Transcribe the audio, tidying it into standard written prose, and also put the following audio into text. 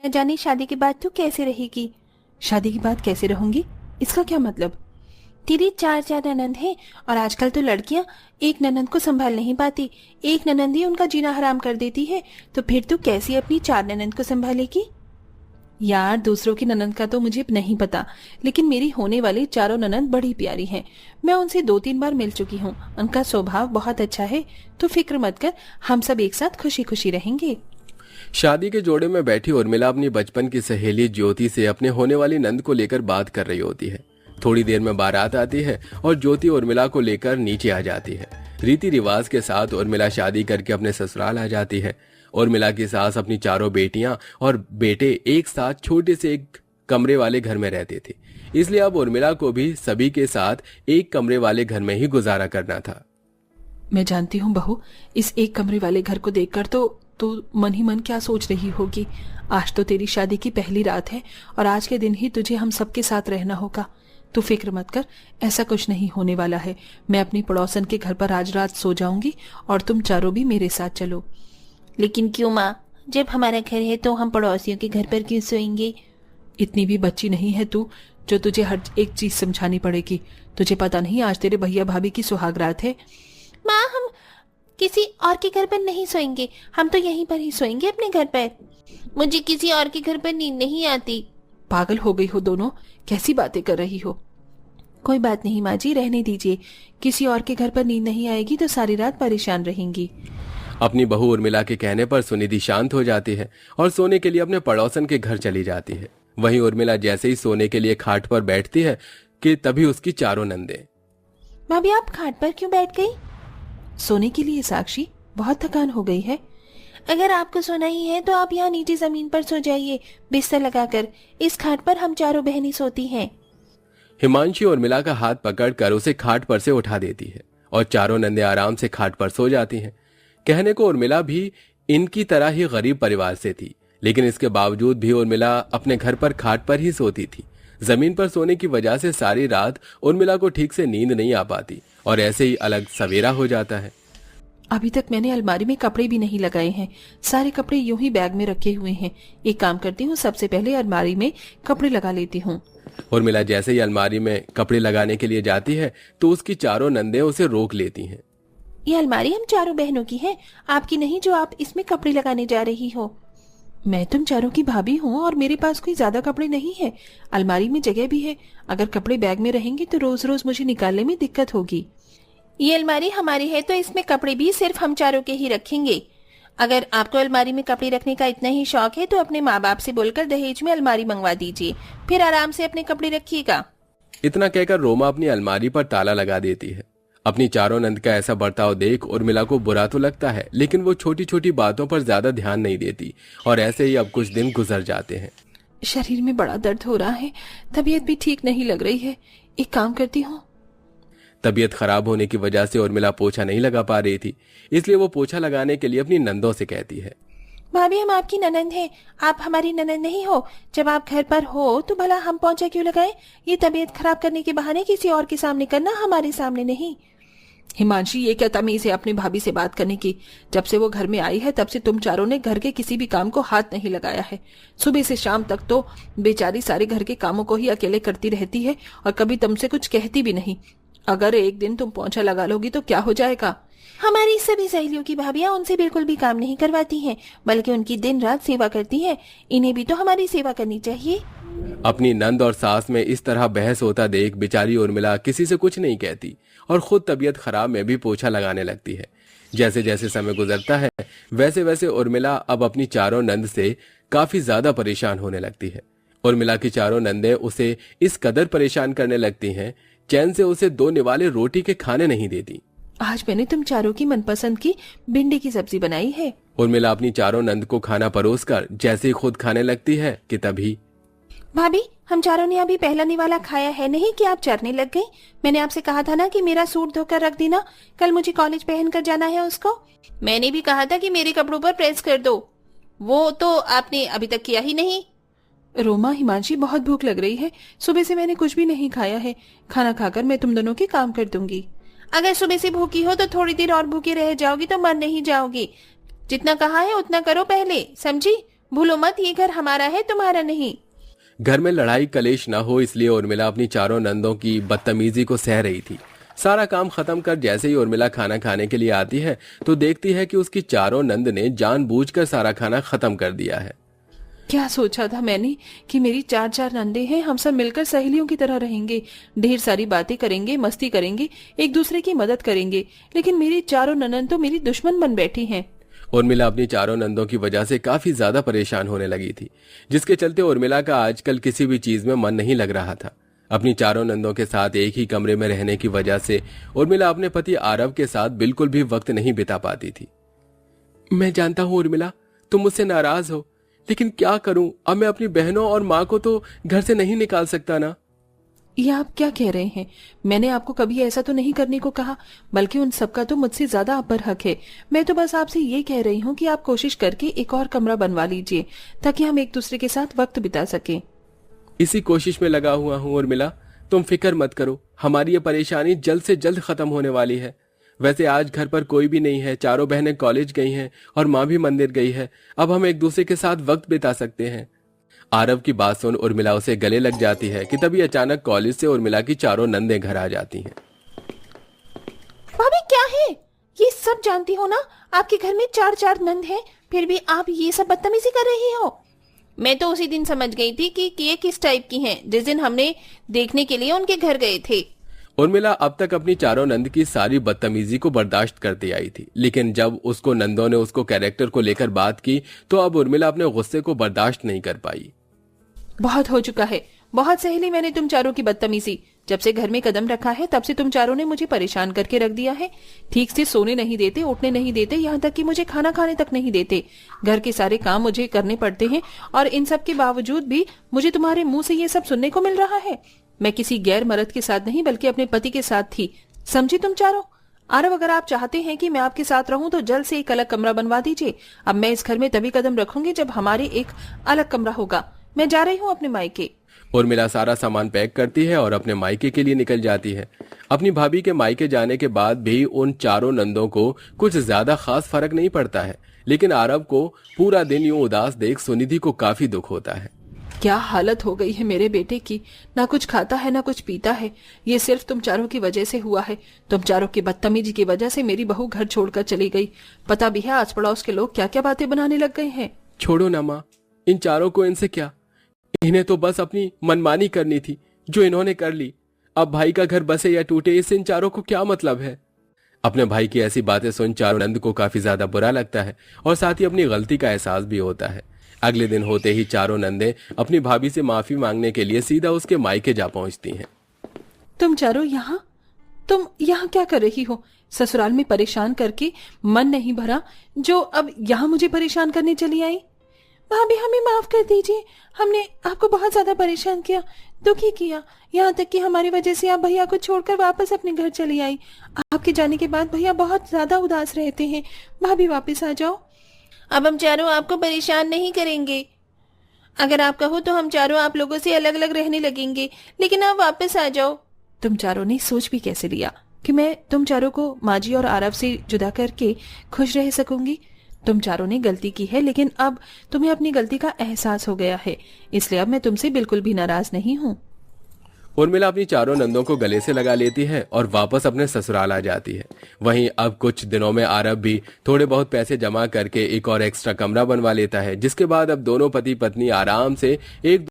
न जाने शादी के बाद तू कैसे रहेगी। शादी के बाद कैसे रहूंगी, इसका क्या मतलब? तेरी चार चार ननंद हैं और आजकल तो लड़कियां एक ननंद को संभाल नहीं पाती, एक ननंद ही उनका जीना हराम कर देती है, तो फिर तू कैसे अपनी चार ननंद को संभालेगी। यार दूसरों की ननंद का तो मुझे नहीं पता, लेकिन मेरी होने वाली चारों ननंद बड़ी प्यारी हैं। मैं उनसे 2-3 बार मिल चुकी हूँ, उनका स्वभाव बहुत अच्छा है। तो फिक्र मत कर, हम सब एक साथ खुशी खुशी रहेंगे। शादी के जोड़े में बैठी उर्मिला अपनी बचपन की सहेली ज्योति से अपने होने वाली नंद को लेकर बात कर रही होती है। थोड़ी देर में बारात आती है और ज्योति उर्मिला को लेकर नीचे आ जाती है। रीति रिवाज के साथ उर्मिला शादी करके अपने ससुराल आ जाती है। उर्मिला की सास अपनी चारों बेटियां और बेटे एक साथ छोटे से एक कमरे वाले घर में रहते थे, इसलिए अब उर्मिला को भी सभी के साथ एक कमरे वाले घर में ही गुजारा करना था। मैं जानती हूँ बहू, इस एक कमरे वाले घर को देखकर तो मन ही मन क्या सोच रही होगी। आज तो तेरी शादी की पहली रात है और आज के दिन ही तुझे हम सबके साथ रहना होगा। तू फिक्र मत कर, ऐसा कुछ नहीं होने वाला है। मैं अपनी पड़ोसन के घर पर आज रात सो जाऊंगी और तुम चारों भी मेरे साथ चलो। लेकिन क्यों माँ, जब हमारा घर है तो हम पड़ोसियों के घर पर क्यों सोएंगे। इतनी भी बच्ची नहीं है तू जो तुझे हर एक चीज समझानी पड़ेगी। तुझे पता नहीं आज तेरे भैया भाभी की सुहाग रात है। माँ, हम किसी और के घर पर नहीं सोएंगे, हम तो यहीं पर ही सोएंगे अपने घर पर। मुझे किसी और के घर पर नींद नहीं आती। पागल हो गई हो दोनों, कैसी बातें कर रही हो। कोई बात नहीं माँ जी, रहने दीजिए। किसी और के घर पर नींद नहीं आएगी तो सारी रात परेशान रहेंगी। अपनी बहू उर्मिला के कहने पर सुनिधि शांत हो जाती है और सोने के लिए अपने पड़ोसन के घर चली जाती है। वहीं उर्मिला जैसे ही सोने के लिए खाट पर बैठती है कि तभी उसकी चारों नंदें। भाभी, आप खाट पर क्यों बैठ गई। सोने के लिए साक्षी, बहुत थकान हो गई है। अगर आपको सोना ही है तो आप यहाँ नीचे जमीन पर सो जाइए, बिस्तर लगाकर। इस खाट पर हम चारों बहनें सोती हैं। हिमांशी उर्मिला का हाथ पकड़कर उसे खाट पर से उठा देती है और चारों नंदे आराम से खाट पर सो जाती हैं। कहने को उर्मिला भी इनकी तरह ही गरीब परिवार से थी, लेकिन इसके बावजूद भी उर्मिला अपने घर पर खाट पर ही सोती थी। जमीन पर सोने की वजह से सारी रात उर्मिला को ठीक से नींद नहीं आ पाती और ऐसे ही अलग सवेरा हो जाता है। अभी तक मैंने अलमारी में कपड़े भी नहीं लगाए हैं, सारे कपड़े यूं ही बैग में रखे हुए हैं। एक काम करती हूँ, सबसे पहले अलमारी में कपड़े लगा लेती हूँ। उर्मिला जैसे ही अलमारी में कपड़े लगाने के लिए जाती है तो उसकी चारों नंदें उसे रोक लेती हैं। ये अलमारी हम चारों बहनों की है, आपकी नहीं जो आप इसमें कपड़े लगाने जा रही हो। मैं तुम चारों की भाभी हूँ और मेरे पास कोई ज्यादा कपड़े नहीं है। अलमारी में जगह भी है, अगर कपड़े बैग में रहेंगे तो रोज रोज मुझे निकालने में दिक्कत होगी। ये अलमारी हमारी है तो इसमें कपड़े भी सिर्फ हम चारों के ही रखेंगे। अगर आपको अलमारी में कपड़े रखने का इतना ही शौक है तो अपने माँ बाप से बोलकर दहेज में अलमारी मंगवा दीजिए, फिर आराम से अपने कपड़े रखिएगा। इतना कहकर रोमा अपनी अलमारी पर ताला लगा देती है। अपनी चारों नंद का ऐसा बर्ताव देख उर्मिला को बुरा तो लगता है, लेकिन वो छोटी छोटी बातों पर ज्यादा ध्यान नहीं देती और ऐसे ही अब कुछ दिन गुजर जाते हैं। शरीर में बड़ा दर्द हो रहा है, तबीयत भी ठीक नहीं लग रही है। एक काम करती हूँ। तबीयत खराब होने की वजह से उर्मिला पोछा नहीं लगा पा रही थी, इसलिए वो पोछा लगाने के लिए अपनी नंदों से कहती है, भाभी हम आपकी ननंद हैं, आप हमारी ननंद नहीं हो। जब आप घर पर हो तो भला हम पोछा क्यों लगाएं। ये तबीयत खराब करने के बहाने किसी और के सामने करना, हमारे सामने नहीं। हिमांशी, ये क्या तमीज है अपनी भाभी से बात करने की। जब से वो घर में आई है तब से तुम चारों ने घर के किसी भी काम को हाथ नहीं लगाया है। सुबह से शाम तक तो बेचारी सारे घर के कामों को ही अकेले करती रहती है और कभी तुमसे कुछ कहती भी नहीं। अगर एक दिन तुम पोंछा लगा लोगी तो क्या हो जाएगा। हमारी सभी सहेलियों की भाभियां उनसे बिल्कुल भी काम नहीं करवाती हैं, बल्कि उनकी दिन रात सेवा करती हैं। इन्हें भी तो हमारी सेवा करनी चाहिए। अपनी नंद और सास में इस तरह बहस होता देख बेचारी उर्मिला किसी से कुछ नहीं कहती और खुद तबीयत खराब में भी पोछा लगाने लगती है। जैसे जैसे समय गुजरता है वैसे वैसे उर्मिला अब अपनी चारों नंद से काफी ज्यादा परेशान होने लगती है। उर्मिला की चारों नंदें उसे इस कदर परेशान करने लगती हैं, चैन से उसे 2 निवाले रोटी के खाने नहीं देती। आज मैंने तुम चारों की मनपसंद की भिंडी की सब्जी बनाई है। उर्मिला अपनी चारों नंद को खाना परोसकर जैसे ही खुद खाने लगती है कि तभी, भाभी हम चारों ने अभी पहला निवाला खाया है नहीं कि आप चरने लग गई। मैंने आपसे कहा था ना कि मेरा सूट धोकर रख देना, कल मुझे कॉलेज पहनकर जाना है उसको। मैंने भी कहा था कि मेरे कपड़ों पर प्रेस कर दो, वो तो आपने अभी तक किया ही नहीं। रोमा, हिमांशी, बहुत भूख लग रही है। सुबह से मैंने कुछ भी नहीं खाया है। खाना खाकर मैं तुम दोनों के काम कर दूंगी। अगर सुबह से भूखी हो तो थोड़ी देर और भूखी रह जाओगी तो मर नहीं जाओगी। जितना कहा है उतना करो पहले, समझी। भूलो मत, ये घर हमारा है, तुम्हारा नहीं। घर में लड़ाई कलेश ना हो इसलिए उर्मिला अपनी चारों नंदों की बदतमीजी को सह रही थी। सारा काम खत्म कर जैसे ही उर्मिला खाना खाने के लिए आती है तो देखती है कि उसकी चारों नंद ने जानबूझकर सारा खाना खत्म कर दिया है। क्या सोचा था मैंने कि मेरी 4 नंदे हैं, हम सब मिलकर सहेलियों की तरह रहेंगे, ढेर सारी बातें करेंगे, मस्ती करेंगे, एक दूसरे की मदद करेंगे, लेकिन मेरी चारों ननद तो मेरी दुश्मन बन बैठी हैं। उर्मिला अपनी चारों नंदों की वजह से काफी ज्यादा परेशान होने लगी थी, जिसके चलते उर्मिला का आजकल किसी भी चीज में मन नहीं लग रहा था। अपनी चारों नंदों के साथ एक ही कमरे में रहने की वजह से उर्मिला अपने पति आरव के साथ बिल्कुल भी वक्त नहीं बिता पाती थी। मैं जानता हूं उर्मिला, तुम मुझसे नाराज हो, लेकिन क्या करूं, अब मैं अपनी बहनों और माँ को तो घर से नहीं निकाल सकता ना। ये आप क्या कह रहे हैं? मैंने आपको कभी ऐसा तो नहीं करने को कहा, बल्कि उन सबका तो मुझसे ज्यादा आप पर हक है। मैं तो बस आपसे ये कह रही हूँ कि आप कोशिश करके एक और कमरा बनवा लीजिए ताकि हम एक दूसरे के साथ वक्त बिता सकें। इसी कोशिश में लगा हुआ हूं उर्मिला, तुम फिक्र मत करो, हमारी ये परेशानी जल्द से जल्द खत्म होने वाली है। वैसे आज घर पर कोई भी नहीं है, चारों बहनें कॉलेज गई हैं और माँ भी मंदिर गई है। अब हम एक दूसरे के साथ वक्त बिता सकते हैं। आरव की बात सुन उर्मिला उसे गले लग जाती है कि तभी अचानक कॉलेज से उर्मिला की चारों नंदें घर आ जाती हैं। भाभी क्या है ये सब? जानती हो ना आपके घर में 4 नंद हैं, फिर भी आप ये सब बदतमीजी कर रही हो। मैं तो उसी दिन समझ गई थी कि ये किस टाइप की हैं, जिस दिन हमने देखने के लिए उनके घर गए थे। उर्मिला अब तक अपनी चारों नंद की सारी बदतमीजी को बर्दाश्त करती आई थी, लेकिन जब उसको नंदों ने उसको कैरेक्टर को लेकर बात की तो अब उर्मिला अपने गुस्से को बर्दाश्त नहीं कर पाई। बहुत हो चुका है, बहुत सहेली मैंने तुम चारों की बदतमीजी। जब से घर में कदम रखा है तब से तुम चारों ने मुझे परेशान करके रख दिया है। ठीक से सोने नहीं देते, उठने नहीं देते, यहाँ तक कि मुझे खाना खाने तक नहीं देते। घर के सारे काम मुझे करने पड़ते हैं और इन सब के बावजूद भी मुझे तुम्हारे मुंह से ये सब सुनने को मिल रहा है। मैं किसी गैर मर्द के साथ नहीं बल्कि अपने पति के साथ थी, समझी तुम चारों। आरव, अगर आप चाहते हैं कि मैं आपके साथ रहूं तो जल्द से एक अलग कमरा बनवा दीजिए। अब मैं इस घर में तभी कदम रखूंगी जब हमारे एक अलग कमरा होगा। मैं जा रही हूँ अपने मायके। उर्मिला सारा सामान पैक करती है और अपने मायके के लिए निकल जाती है। अपनी भाभी के मायके जाने के बाद भी उन चारों नंदों को कुछ ज्यादा खास फर्क नहीं पड़ता है, लेकिन आरव को पूरा दिन यूं उदास देख सुनिधि को काफी दुख होता है। क्या हालत हो गई है मेरे बेटे की, ना कुछ खाता है ना कुछ पीता है। ये सिर्फ तुम चारों की वजह से हुआ है। तुम चारों की बदतमीजी की वजह से मेरी बहू घर छोड़कर चली गई। पता भी है आस पड़ोस के लोग क्या क्या बातें बनाने लग गए हैं। छोड़ो ना माँ, इन चारों को इनसे क्या, इन्हें तो बस अपनी मनमानी करनी थी जो इन्होंने कर ली। अब भाई का घर बसे या टूटे इससे इन चारों को क्या मतलब है। अपने भाई की ऐसी बातें सुन चारों नंद को काफी ज्यादा बुरा लगता है और साथ ही अपनी गलती का एहसास भी होता है। अगले दिन होते ही चारों नंदे अपनी भाभी से माफी मांगने के लिए सीधा उसके मायके जा पहुंचती हैं। तुम चारों तुम यहाँ क्या कर रही हो? ससुराल में परेशान करके मन नहीं भरा जो अब यहाँ मुझे परेशान करने चली आई? भाभी हमें माफ कर दीजिए, हमने आपको बहुत ज्यादा परेशान किया, दुखी किया, यहाँ तक कि हमारी वजह से आप भैया को छोड़कर वापस अपने घर चली आई। आपके जाने के बाद भैया बहुत ज्यादा उदास रहते हैं। भाभी वापस आ जाओ। अब हम चारों आपको परेशान नहीं करेंगे। अगर आप कहो तो हम चारों आप लोगों से अलग अलग रहने लगेंगे, लेकिन आप वापस आ जाओ। तुम चारों ने सोच भी कैसे लिया कि मैं तुम चारों को माजी और आरव से जुदा करके खुश रह सकूंगी? तुम चारों ने गलती की है, लेकिन अब तुम्हें अपनी गलती का एहसास हो गया है, इसलिए अब मैं तुमसे बिल्कुल भी नाराज नहीं हूँ। उर्मिला अपनी चारों नंदों को गले से लगा लेती है और वापस अपने ससुराल आ जाती है। वहीं अब कुछ दिनों में आरव भी थोड़े बहुत पैसे जमा करके एक और एक्स्ट्रा कमरा बनवा लेता है, जिसके बाद अब दोनों पति पत्नी आराम से एक